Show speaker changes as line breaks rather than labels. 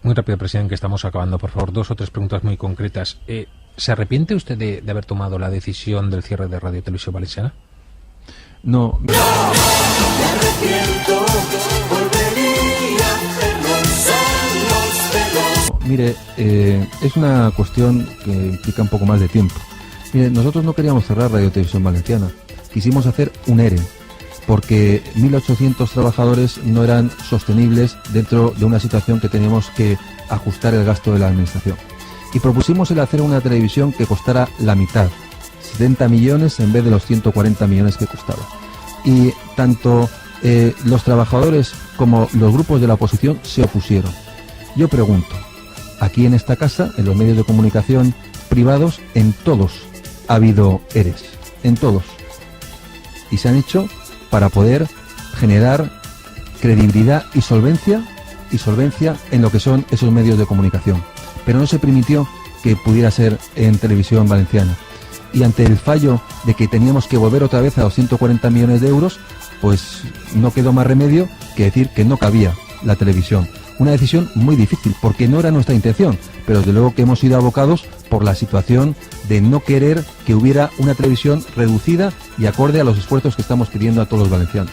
Muy rápido, presidente, que estamos acabando. Por favor, 2 o 3 preguntas muy concretas. ¿Se arrepiente usted de haber tomado la decisión del cierre de Radio Televisión Valenciana?
No.
Me arrepiento, volvería a hacerlo, son los pelos.
Mire, es una cuestión que implica un poco más de tiempo. Mire, nosotros no queríamos cerrar Radio Televisión Valenciana. Quisimos hacer un ERE, porque 1.800 trabajadores no eran sostenibles dentro de una situación que teníamos que ajustar el gasto de la administración. Y propusimos el hacer una televisión que costara la mitad, 70 millones en vez de los 140 millones que costaba. Y tanto los trabajadores como los grupos de la oposición se opusieron. Yo pregunto, aquí en esta casa, en los medios de comunicación privados, en todos ha habido ERES, en todos. Y se han hecho para poder generar credibilidad y solvencia en lo que son esos medios de comunicación. Pero no se permitió que pudiera ser en Televisión Valenciana. Y ante el fallo de que teníamos que volver otra vez a los 140 millones de euros, pues no quedó más remedio que decir que no cabía la televisión. Una decisión muy difícil, porque no era nuestra intención, pero desde luego que hemos sido abocados por la situación de no querer que hubiera una televisión reducida y acorde a los esfuerzos que estamos pidiendo a todos los valencianos.